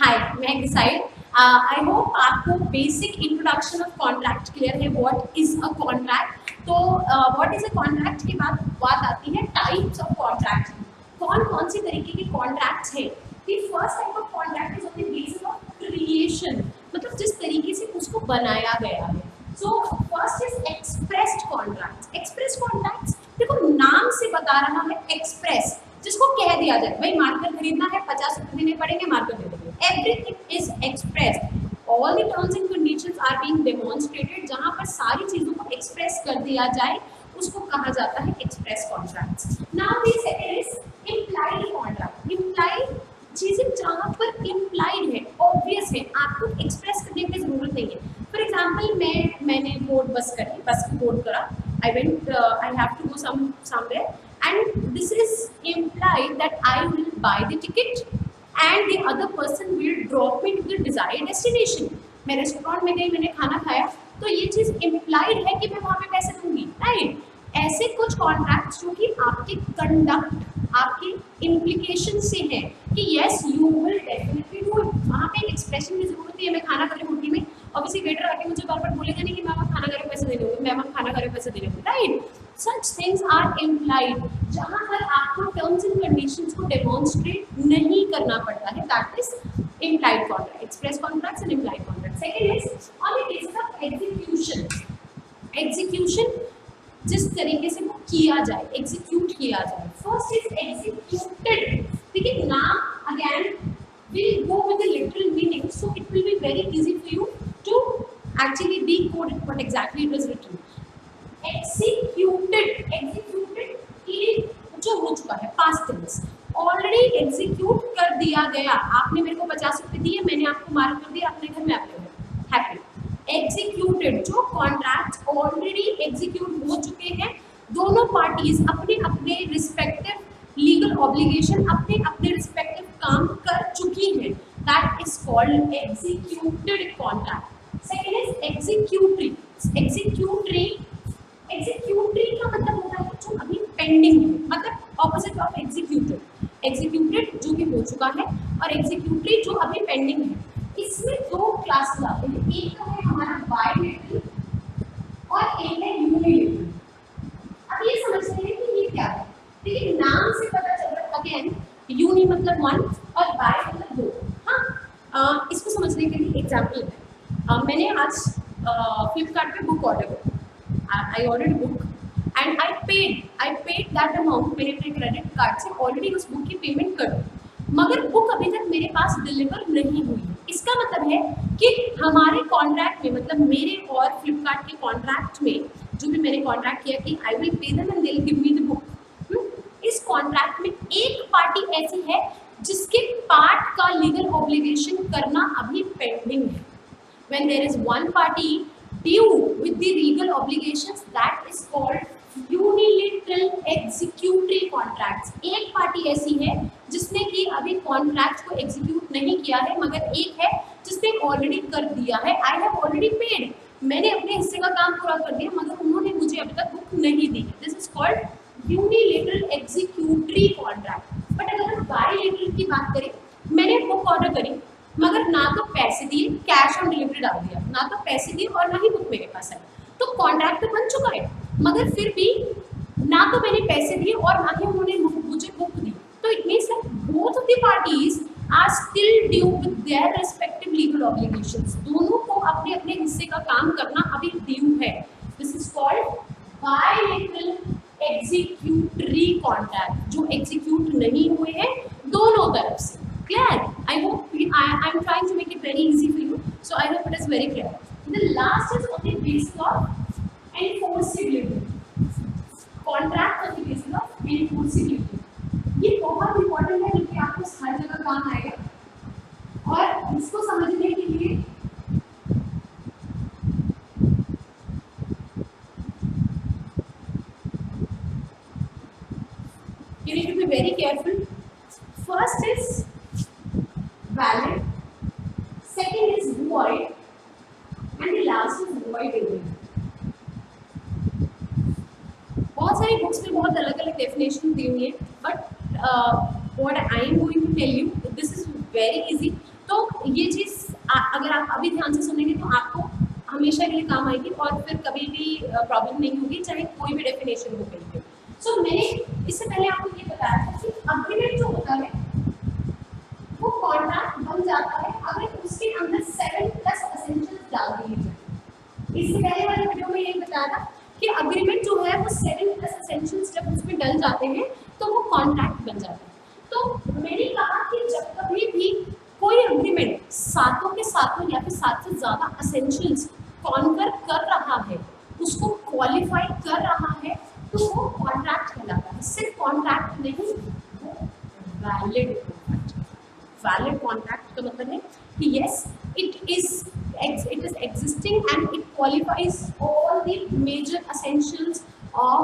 हाय, मैं decide I hope आपको basic introduction of contract clear है। What is a contract? तो व्हाट इज अ कॉन्ट्रैक्ट के बाद बात आती है टाइप्स ऑफ कॉन्ट्रैक्ट। कौन कौन सी तरीके के कॉन्ट्रैक्ट्स है? The first type of contract is on the basis of creation, मतलब जिस तरीके से उसको बनाया गया है। So first is expressed contracts. Express contracts देखो नाम से बता रहा है एक्सप्रेस, जिसको कह दिया जाए भाई मार्कर खरीदना है, 50 रुपए देने पड़ेंगे, मार्कर दे देंगे। Everything is expressed, all the terms and conditions are being demonstrated. जहां पर सारी चीजों को एक्सप्रेस कर दिया जाए उसको कहा जाता है express contracts. Now the second is implied contract. Implied चीजें जहां पर इम्प्लाइड है, ऑब्वियस है, आपको एक्सप्रेस करने की जरूरत नहीं है। फॉर एग्जाम्पल मैंने बोर्ड बस करी, बस की बोर्ड करा, I went I have to go somewhere and this is implied that I will buy the ticket and the other person will drop me to the desired destination. मैं restaurant में गई, मैंने खाना खाया, तो ये चीज इम्प्लाइड है कि मैं वहां पे पैसे दूंगी, राइट? ऐसे कुछ कॉन्ट्रैक्ट्स जो कि आपके कंडक्ट, आपके इम्प्लीकेशन से है कि yes you will definitely do it. वहां पे एक्सप्रेशन की जरूरत नहीं है। मैं खाना खा रही होटल में, ऑब्वियसली वेटर आके मुझे बार बार बोलेगा नहीं कि मैम आप खाना खा रहे हो पैसे देने होंगे, मैम आप खाना खा रहे हो पैसे देने होंगे, right? Such things are implied, जहां पर आपको टर्म्स एंड कंडीशंस को डेमोन्स्ट्रेट नहीं करना पड़ता है, that is implied contract. Express contracts and implied contracts. Second is on the basis of execution. Execution जिस तरीके से वो किया जाए, एग्जीक्यूट किया जाए। First is executed. देखिए नाम again will go with the literal meaning, so it will be very easy for you to actually decode what exactly it was written. Executed, executed जो हो चुका है, past tense, ऑलरेडी एग्जीक्यूट कर दिया गया। आपने मेरे को 50 रुपए दिए, मैंने आपको मार्क कर दिया, अपने घर में आप हैप्पी। एग्जीक्यूटेड जो कॉन्ट्रैक्ट ऑलरेडी एग्जीक्यूट हो चुके हैं, दोनों पार्टीज अपने अपने रिस्पेक्टिव लीगल ऑब्लिगेशन, अपने अपने रिस्पेक्टिव काम कर चुकी हैं, that is called executed contract. Second is executory. Executory, executory का मतलब होता है जो अभी पेंडिंग है, मतलब ऑपोजिट ऑफ एग्जीक्यूटेड। एग्जीक्यूटेड जो कि हो चुका है और एग्जीक्यूटरी जो अभी पेंडिंग है। इसमें दो क्लासेस आते हैं, एक तो है हमारा बायलेटरल और एक है यूनिलेटरल। अब ये समझते हैं कि ये क्या है। देखिए नाम से पता चल रहा है, अगेन यूनि मतलब वन और बाय मतलब दो। हाँ, इसको समझने के लिए एग्जाम्पल है। मैंने आज फ्लिपकार्ट पे बुक ऑर्डर करी। I ordered a book and I paid that amount। मैंने अपने क्रेडिट कार्ड से ऑलरेडी उस बुक की पेमेंट कर दी, मगर बुक अभी तक मेरे पास डिलीवर नहीं हुई। इसका मतलब है कि हमारे कॉन्ट्रैक्ट में, मतलब मेरे और फ्लिपकार्ट के कॉन्ट्रैक्ट में जो भी मैंने कॉन्ट्रैक्ट किया कि I will pay them and they will give me the book, इस कॉन्ट्रैक्ट में एक पार्टी ऐसी है जिसके पार्ट का लीगल ऑब्लिगेशन करना अभी पेंडिंग है। When there is one party due with the legal obligations, that is called unilateral executory contracts। एक पार्टी ऐसी है जिसने कि अभी कॉन्ट्रैक्ट को एग्जीक्यूट नहीं किया है, मगर एक है जिसने ऑलरेडी कर दिया है। आई हैव ऑलरेडी पेड, मैंने अपने हिस्से का काम पूरा कर दिया, मगर उन्होंने मुझे अभी तक बुक नहीं दी। This is called unilateral executory contract. But अगर हम बायलेटरल की बात करें, मैंने बुक ऑर्डर करी मगर ना तो पैसे दिए, कैश ऑन डिलीवरी डाल दिया, ना तो पैसे दिए और ना ही बुक मेरे पास है, तो कॉन्ट्रैक्ट तो बन चुका है, मगर फिर भी ना तो मैंने पैसे दिए और ना ही उन्होंने मुझे बुक दी। तो it means that both of the parties are still due with their respective legal obligations. दोनों को अपने अपने हिस्से का काम करना अभी ड्यू है। This is called bilateral executory contract, जो एग्जीक्यूट नहीं हुए हैं दोनों तरफ से। Clear? I hope I'm trying to make it very easy for you, so I hope it is very clear. The last is on the basis of enforceability. Contract on the basis of enforceability. ये बहुत important है क्योंकि आपको हर जगह काम आएगा, और इसको समझने के लिए you need to be very careful. First is valid, second is void, and the last is void agreement. बहुत सारी बुक्स में बहुत अलग अलग डेफिनेशन दी हुई है, but what I am going to tell you, this is very easy. तो ये चीज़ अगर आप अभी ध्यान से सुनेंगे तो आपको हमेशा के लिए काम आएगी और फिर कभी भी प्रॉब्लम नहीं होगी, चाहे कोई भी डेफिनेशन हो कहीं पे। सो मैंने इससे पहले आपको ये बताया था कि अग्रीमेंट जो होता है वो कॉन्ट्रैक्ट बन जाता है अगर उसके अंदर 7+ एसेंशियल्स डाल दिए जाए। इससे पहले वाले वीडियो में ये बताया था कि अग्रीमेंट जो है वो 7+ एसेंशियल्स जब उसमें डल जाते हैं तो वो कॉन्ट्रैक्ट बन जाता है। तो मैंने कहा कि जब कभी भी कोई अग्रीमेंट सातों के सातों या फिर 7 से ज़्यादा एसेंशियल्स कॉन्कर कर रहा है, उसको क्वालिफाई कर रहा है, तो वो कॉन्ट्रैक्ट कहलाता है। सिर्फ कॉन्ट्रैक्ट नहीं, वो वैलिड कॉन्ट्रैक्ट। वैलिड कॉन्ट्रैक्ट का मतलब है कि yes it is existing and it qualifies all the major essentials of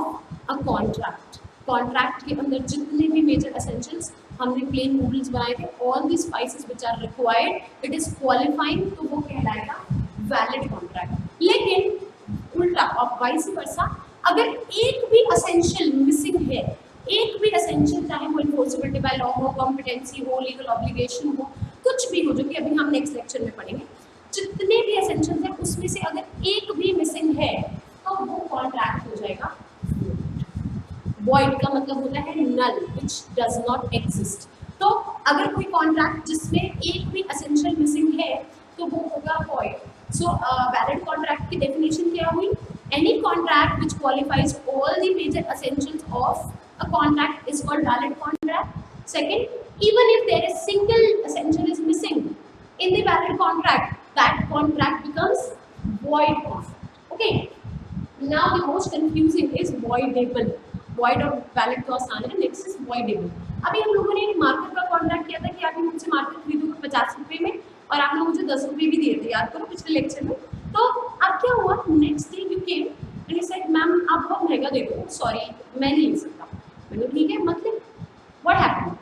a contract. Contract के अंदर जितने भी मेजर एसेंशियल्स हमने प्लेन नूडल्स बनाए थे, all the spices which are required, it is qualifying, तो वो कहलाएगा वैलिड कॉन्ट्रैक्ट। लेकिन उल्टा और वाइस वर्सा, अगर एक भी एसेंशियल मिसिंग है, एक भी एसेंशियल, चाहे वो इन्फोर्सिबिलिटी बाय लॉ हो, कॉम्पिटेंसी हो, लीगल ऑब्लिगेशन हो, कुछ भी हो, जो कि अभी हम नेक्स्ट लेक्चर में पढ़ेंगे, जितने भी एसेंशियल्स हैं उसमें से अगर एक भी मिसिंग है तो वो कॉन्ट्रैक्ट हो जाएगा वॉइड। का मतलब होता है नल, विच डज नॉट एग्जिस्ट। तो अगर कोई कॉन्ट्रैक्ट जिसमें एक भी एसेंशियल मिसिंग है तो वो होगा वॉइड। सो वैलिड कॉन्ट्रैक्ट की डेफिनेशन क्या हुई? Any contract which qualifies all the major essentials of a contract is called valid contract. Second, even if there is single essential is missing in the valid contract, that contract becomes void contract. Okay, now the most confusing is voidable. void और valid तो आसान है, next is voidable. अभी हम लोगों ने एक marker का कॉन्ट्रैक्ट किया था कि आप मुझसे मार्कर खरीदोगे 50 रुपये में और आपने मुझे 10 रुपये भी दिए थे, याद करो पिछले लेक्चर में। तो अब क्या हुआ, next day you came and you said ma'am आप बहुत महंगा दे दो, सॉरी मैं नहीं ले सकता। मैंने ठीक है, मतलब व्हाट हैपेंड,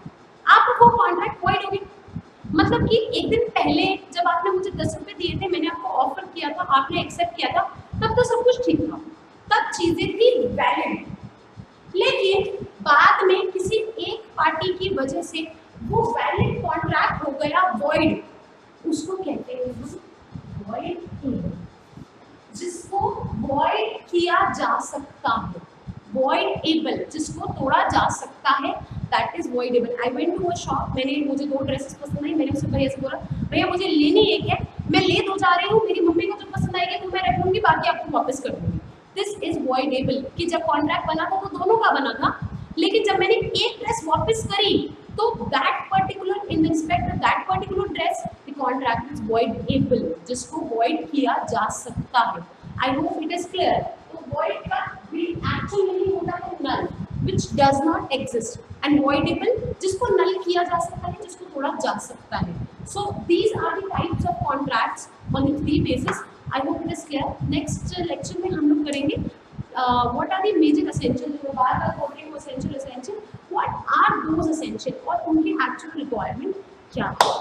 आप वो कॉन्ट्रैक्ट वॉइड हो गया। मतलब कि एक दिन पहले जब आपने मुझे 10 रुपये दिए थे, मैंने आपको ऑफर किया था, आपने एक्सेप्ट किया था, तब तो सब कुछ ठीक था, तब चीजें थी वैलिड। लेकिन बाद में किसी एक पार्टी की वजह से वो वैलिड कॉन्ट्रैक्ट हो गया वॉइड। उसको कहते हैं वॉइड, जिसको वॉइड किया जा सकता है, वॉइडेबल, जिसको तोड़ा जा सकता है, that is voidable. I went to a shop, मुझे 2 ड्रेसेस पसंद आई, मैंने उससे भैया से बोला भैया मुझे लेनी एक है, मैं ले तो जा रही हूँ, मेरी मम्मी को जो पसंद आएगी तो मैं रख लूँगी, बाकी आपको वापस कर दूँगी। This is voidable. कि जब कॉन्ट्रैक्ट बना था तो दोनों का बना था, लेकिन जब मैंने एक ड्रेस वापस करी तो that particular in respect of that particular dress the contract is voidable, जिसको वॉइड किया जा सकता है। I hope it is clear. तो वॉइड का एक्चुअल मीनिंग होता है नल, which does not exist, and voidable, जिसको नल किया जा सकता है, जिसको तोड़ा जा सकता है। So these are the types of contracts on the 3 bases. I hope it is clear. Next lecture में हम लोग करेंगे what are the major essentials, जो बार बार बोल रहे हैं essential, what are those essential और उनकी actual requirement क्या है।